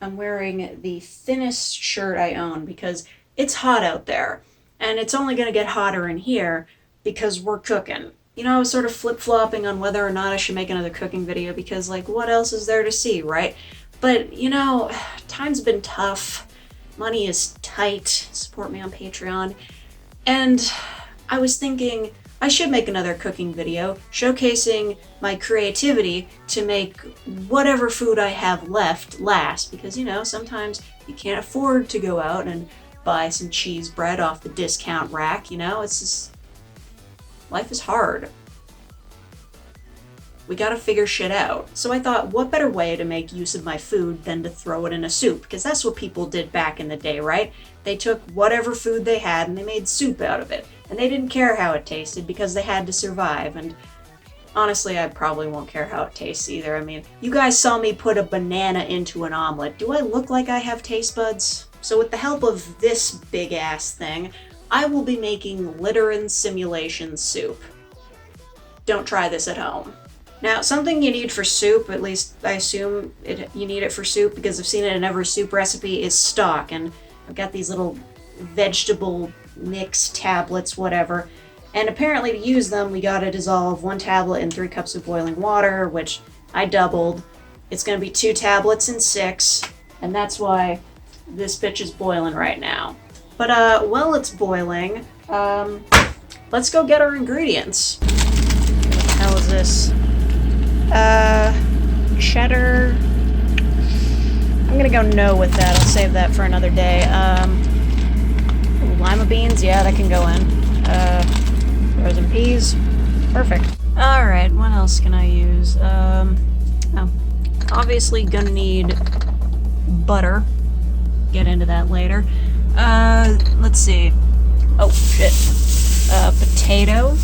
I'm wearing the thinnest shirt I own because it's hot out there. And it's only going to get hotter in here because we're cooking. You know, I was sort of flip-flopping on whether or not I should make another cooking video because, like, what else is there to see, right? But, you know, time's been tough. Money is tight. Support me on Patreon. And I was thinking I should make another cooking video showcasing my creativity to make whatever food I have left last, because, you know, sometimes you can't afford to go out and buy some cheese bread off the discount rack, you know? It's just, life is hard. We gotta figure shit out. So I thought, what better way to make use of my food than to throw it in a soup? Because that's what people did back in the day, right? They took whatever food they had and they made soup out of it. And they didn't care how it tasted because they had to survive. And honestly, I probably won't care how it tastes either. I mean, you guys saw me put a banana into an omelet. Do I look like I have taste buds? So with the help of this big ass thing, I will be making Literen simulation soup. Don't try this at home. Now, something you need for soup, at least I assume you need it for soup because I've seen it in every soup recipe, is stock. And I've got these little vegetable mix tablets, whatever. And apparently to use them, we gotta dissolve 1 tablet in 3 cups of boiling water, which I doubled. It's gonna be 2 tablets in 6, and that's why this bitch is boiling right now. But while it's boiling, let's go get our ingredients. What the hell is this? Cheddar. I'm gonna go no with that. I'll save that for another day. Lima beans, yeah, that can go in. Frozen peas. Perfect. Alright, what else can I use? Oh, obviously gonna need butter. Get into that later. Let's see. Oh, shit. Potato.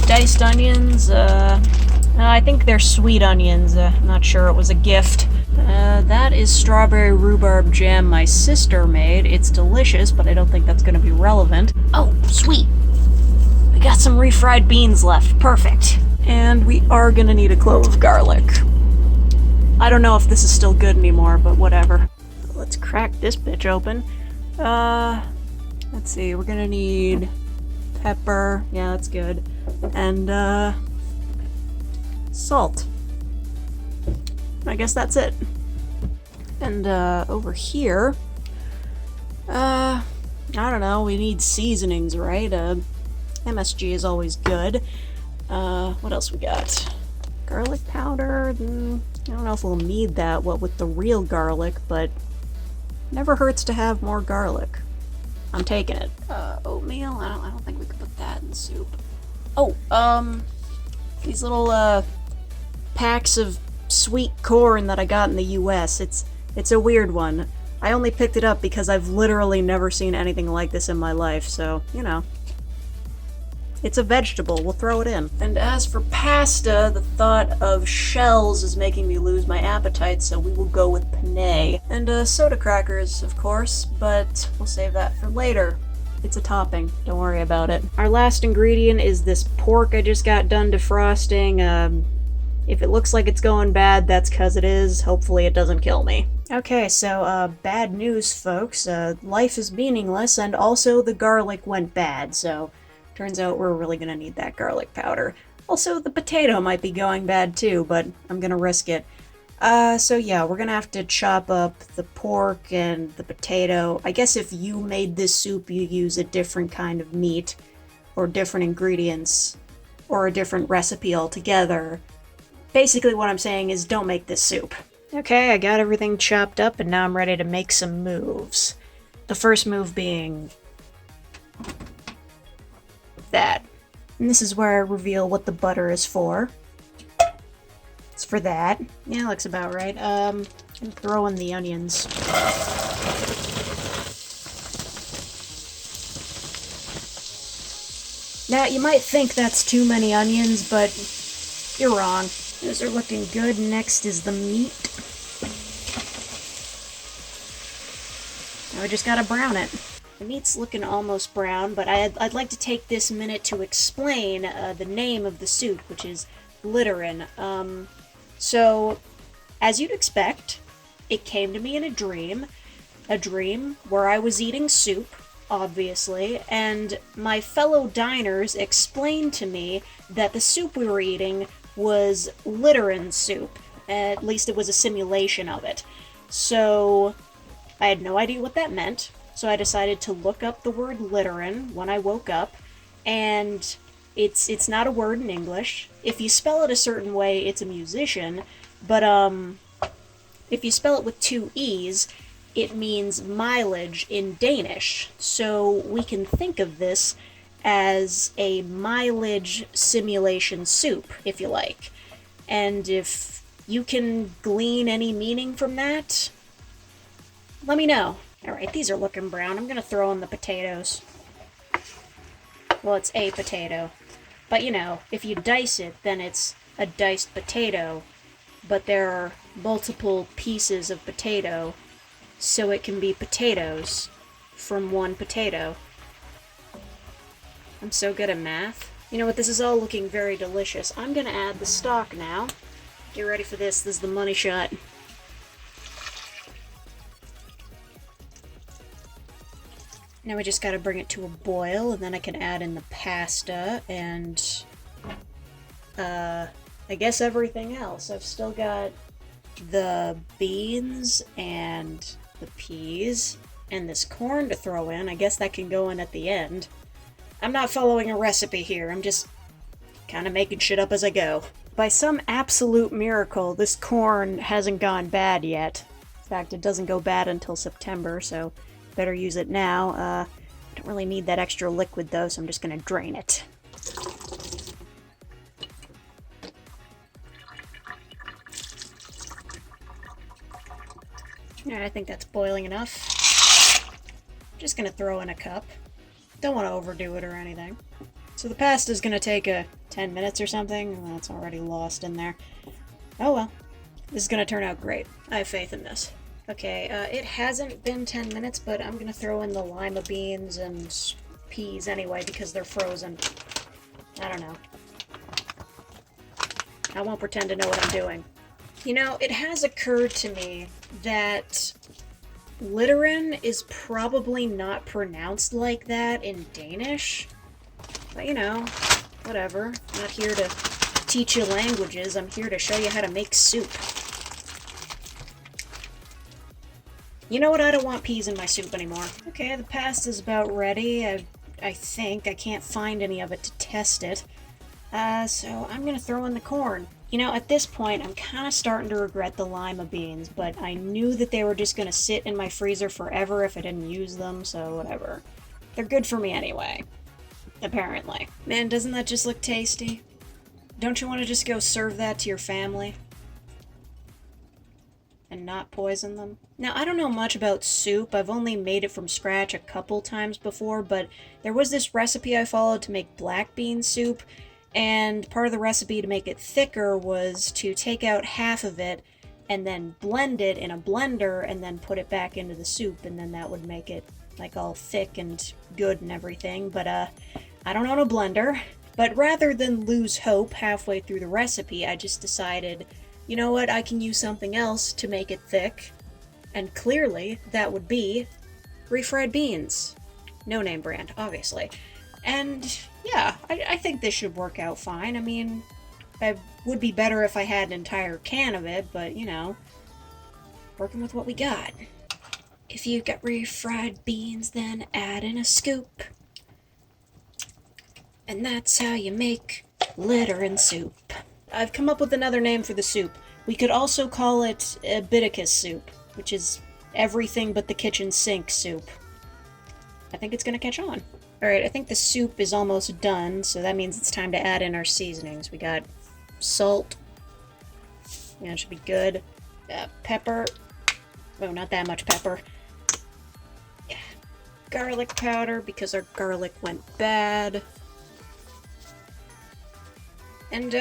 Diced onions, I think they're sweet onions. Not sure it was a gift. That is strawberry rhubarb jam my sister made. It's delicious, but I don't think that's gonna be relevant. Oh, sweet! We got some refried beans left. Perfect. And we are gonna need a clove of garlic. I don't know if this is still good anymore, but whatever. Let's crack this bitch open. Let's see, we're gonna need pepper. Yeah, that's good. And, salt. I guess that's it. And, over here, I don't know, we need seasonings, right? MSG is always good. What else we got? Garlic powder? I don't know if we'll need that, what with the real garlic, but never hurts to have more garlic. I'm taking it. Oatmeal? I don't think we could put that in soup. Oh, these little, packs of sweet corn that I got in the US. It's a weird one. I only picked it up because I've literally never seen anything like this in my life, so, you know. It's a vegetable, we'll throw it in. And as for pasta, the thought of shells is making me lose my appetite, so we will go with penne. And, soda crackers, of course, but we'll save that for later. It's a topping, don't worry about it. Our last ingredient is this pork I just got done defrosting. If it looks like it's going bad, that's 'cause it is. Hopefully it doesn't kill me. Okay, so, bad news, folks. Life is meaningless, and also the garlic went bad, so turns out we're really gonna need that garlic powder. Also, the potato might be going bad too, but I'm gonna risk it. So yeah, we're gonna have to chop up the pork and the potato. I guess if you made this soup, you use a different kind of meat, or different ingredients, or a different recipe altogether. Basically what I'm saying is don't make this soup. Okay, I got everything chopped up and now I'm ready to make some moves. The first move being that. And this is where I reveal what the butter is for. It's for that. Yeah, looks about right. And throw in the onions. Now, you might think that's too many onions, but you're wrong. Those are looking good. Next is the meat. Now we just gotta brown it. The meat's looking almost brown, but I'd like to take this minute to explain the name of the soup, which is Literen. So, as you'd expect, it came to me in a dream where I was eating soup, obviously, and my fellow diners explained to me that the soup we were eating was Literen soup. At least it was a simulation of it. So I had no idea what that meant, so I decided to look up the word Literen when I woke up, and it's not a word in English. If you spell it a certain way, it's a musician, but if you spell it with two E's, it means mileage in Danish. So we can think of this as a mileage simulation soup, if you like. And if you can glean any meaning from that, let me know. Alright, these are looking brown. I'm gonna throw in the potatoes. Well, it's a potato. But you know, if you dice it, then it's a diced potato. But there are multiple pieces of potato, so it can be potatoes from one potato. I'm so good at math. You know what, this is all looking very delicious. I'm gonna add the stock now. Get ready for this. This is the money shot. Now we just gotta bring it to a boil, and then I can add in the pasta, and I guess everything else. I've still got the beans, and the peas, and this corn to throw in. I guess that can go in at the end. I'm not following a recipe here, I'm just kinda making shit up as I go. By some absolute miracle, this corn hasn't gone bad yet. In fact, it doesn't go bad until September, so better use it now. I don't really need that extra liquid though, so I'm just gonna drain it. Alright, I think that's boiling enough. Just gonna throw in a cup. Don't want to overdo it or anything. So the pasta's gonna take 10 minutes or something. Well, it's already lost in there. Oh well. This is gonna turn out great. I have faith in this. Okay, it hasn't been 10 minutes, but I'm gonna throw in the lima beans and peas anyway because they're frozen. I don't know. I won't pretend to know what I'm doing. You know, it has occurred to me that Literen is probably not pronounced like that in Danish. But you know, whatever. I'm not here to teach you languages, I'm here to show you how to make soup. You know what? I don't want peas in my soup anymore. Okay, the pasta's about ready. I think. I can't find any of it to test it. So I'm gonna throw in the corn. You know, at this point, I'm kind of starting to regret the lima beans, but I knew that they were just gonna sit in my freezer forever if I didn't use them, so whatever. They're good for me anyway. Apparently. Man, doesn't that just look tasty? Don't you want to just go serve that to your family? And not poison them? Now, I don't know much about soup. I've only made it from scratch a couple times before, but there was this recipe I followed to make black bean soup, and part of the recipe to make it thicker was to take out half of it and then blend it in a blender and then put it back into the soup, and then that would make it like all thick and good and everything. But I don't own a blender. But rather than lose hope halfway through the recipe, I just decided, you know what, I can use something else to make it thick. And clearly, that would be refried beans. No name brand, obviously. And yeah, I think this should work out fine. I mean, it would be better if I had an entire can of it, but you know, working with what we got. If you've got refried beans, then add in a scoop. And that's how you make Literen soup. I've come up with another name for the soup. We could also call it Biticus soup, which is everything but the kitchen sink soup. I think it's gonna catch on. Alright, I think the soup is almost done, so that means it's time to add in our seasonings. We got salt. Yeah, it should be good. Pepper. Oh, not that much pepper. Yeah. Garlic powder, because our garlic went bad. And,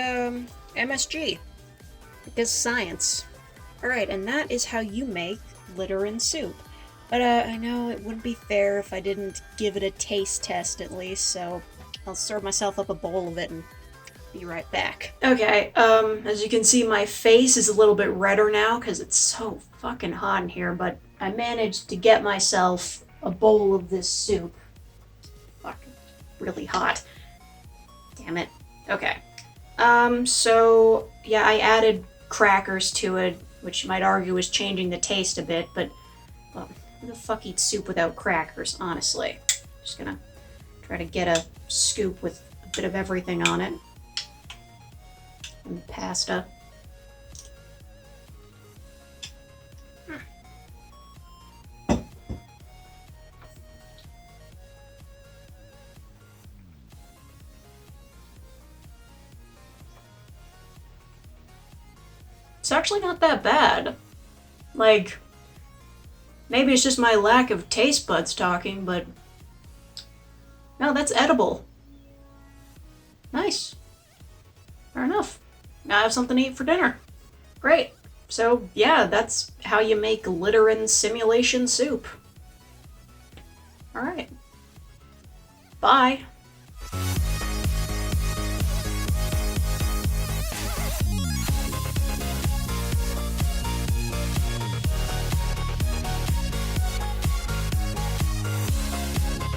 MSG. Because science. Alright, and that is how you make Literen soup. But, I know it wouldn't be fair if I didn't give it a taste test at least, so I'll serve myself up a bowl of it and Be right back. Okay, as you can see, my face is a little bit redder now because it's so fucking hot in here, but I managed to get myself a bowl of this soup. Fucking really hot. Damn it. Okay. So, yeah, I added crackers to it, which you might argue is changing the taste a bit, but, well, who the fuck eats soup without crackers, honestly? Just gonna try to get a scoop with a bit of everything on it. And pasta. It's actually not that bad. Like, maybe it's just my lack of taste buds talking, but no, that's edible. Nice. Fair enough. Now I have something to eat for dinner. Great. So, yeah, that's how you make Literen simulation soup. Alright. Bye.